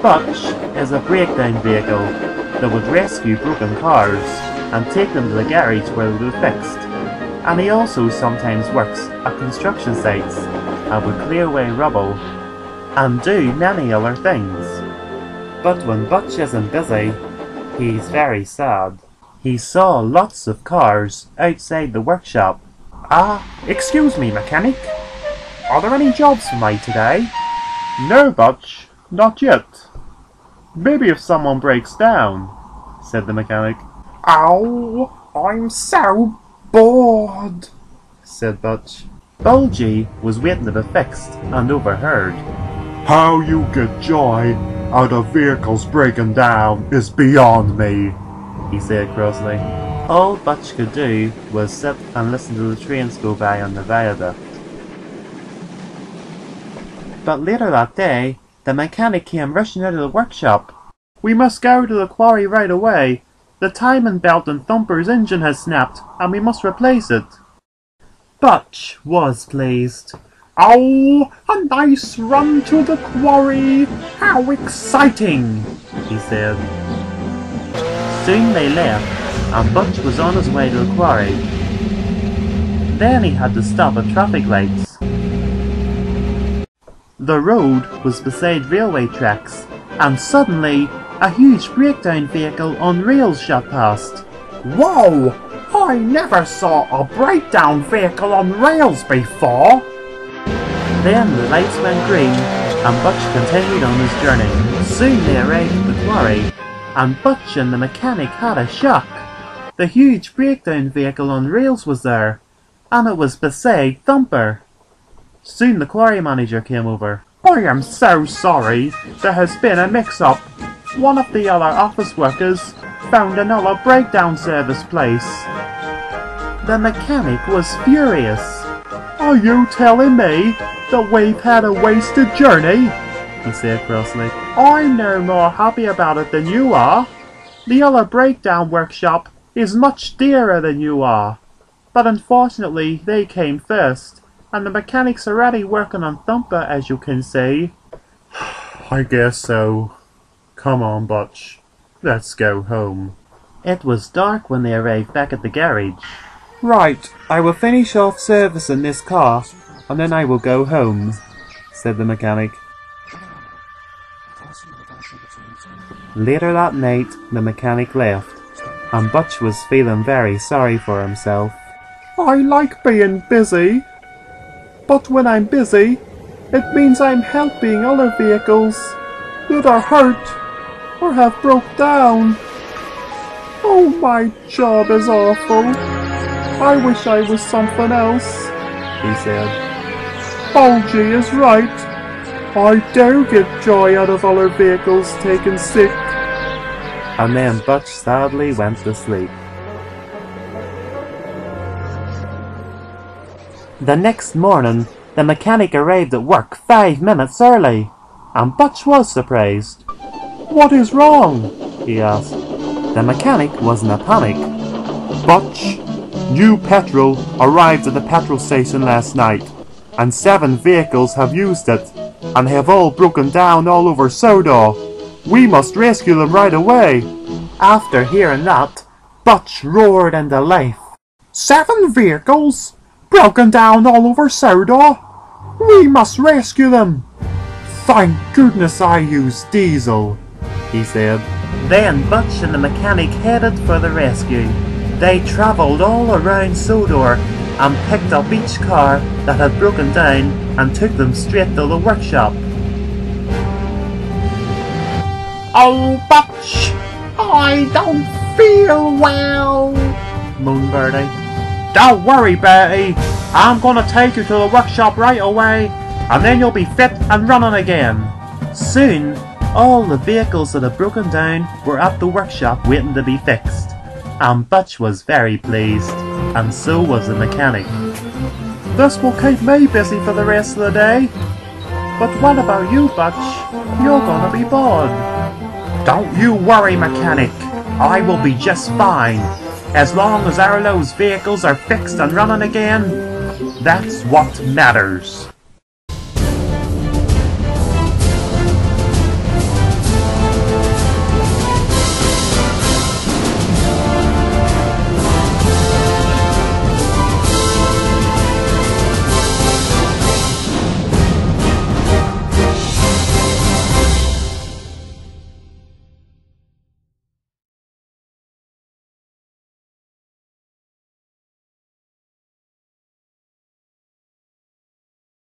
Butch is a breakdown vehicle that would rescue broken cars and take them to the garage where they will be fixed. And he also sometimes works at construction sites and would clear away rubble and do many other things. But when Butch isn't busy, he's very sad. He saw lots of cars outside the workshop. Excuse me, mechanic. Are there any jobs for me today? No, Butch, not yet. Maybe if someone breaks down, said the mechanic. Oh, I'm so bored, said Butch. Bulgy was waiting to be fixed and overheard. How you get joy out of vehicles breaking down is beyond me, he said crossly. All Butch could do was sit and listen to the trains go by on the viaduct. But later that day, the mechanic came rushing out of the workshop. "We must go to the quarry right away. The timing belt in Thumper's engine has snapped, and we must replace it." Butch was pleased. "Oh, a nice run to the quarry! How exciting!" he said. Soon they left, and Butch was on his way to the quarry. Then he had to stop at traffic lights. The road was beside railway tracks, and suddenly a huge breakdown vehicle on rails shot past. "Whoa! I never saw a breakdown vehicle on rails before!" Then the lights went green, and Butch continued on his journey. Soon they arrived at the quarry, and Butch and the mechanic had a shock. The huge breakdown vehicle on rails was there, and it was beside Thumper. Soon the quarry manager came over. "I am so sorry. There has been a mix-up. One of the other office workers found another breakdown service place." The mechanic was furious. "Are you telling me that we've had a wasted journey?" he said crossly. "I'm no more happy about it than you are. The other breakdown workshop is much dearer than you are. But unfortunately they came first, and the mechanic's already working on Thumper, as you can see." "I guess so. Come on, Butch. Let's go home." It was dark when they arrived back at the garage. "Right, I will finish off servicing this car, and then I will go home," said the mechanic. Later that night, the mechanic left, and Butch was feeling very sorry for himself. "I like being busy, but when I'm busy, it means I'm helping other vehicles that are hurt or have broke down. Oh, my job is awful. I wish I was something else," he said. "Bulgy is right. I do get joy out of other vehicles taken sick." And then Butch sadly went to sleep. The next morning, the mechanic arrived at work 5 minutes early, and Butch was surprised. "What is wrong?" he asked. The mechanic was in a panic. "Butch, new petrol arrived at the petrol station last night, and 7 vehicles have used it, and have all broken down all over Sodor. We must rescue them right away." After hearing that, Butch roared into life. 7 vehicles? Broken down all over Sodor? We must rescue them! Thank goodness I used diesel," he said. Then Butch and the mechanic headed for the rescue. They travelled all around Sodor and picked up each car that had broken down and took them straight to the workshop. "Oh, Butch, I don't feel well," moaned Bertie. "Don't worry, Bertie. I'm gonna take you to the workshop right away, and then you'll be fit and running again." Soon, all the vehicles that had broken down were at the workshop waiting to be fixed, and Butch was very pleased, and so was the mechanic. "This will keep me busy for the rest of the day. But what about you, Butch? You're gonna be bored." "Don't you worry, mechanic. I will be just fine. As long as Arlo's vehicles are fixed and running again, that's what matters."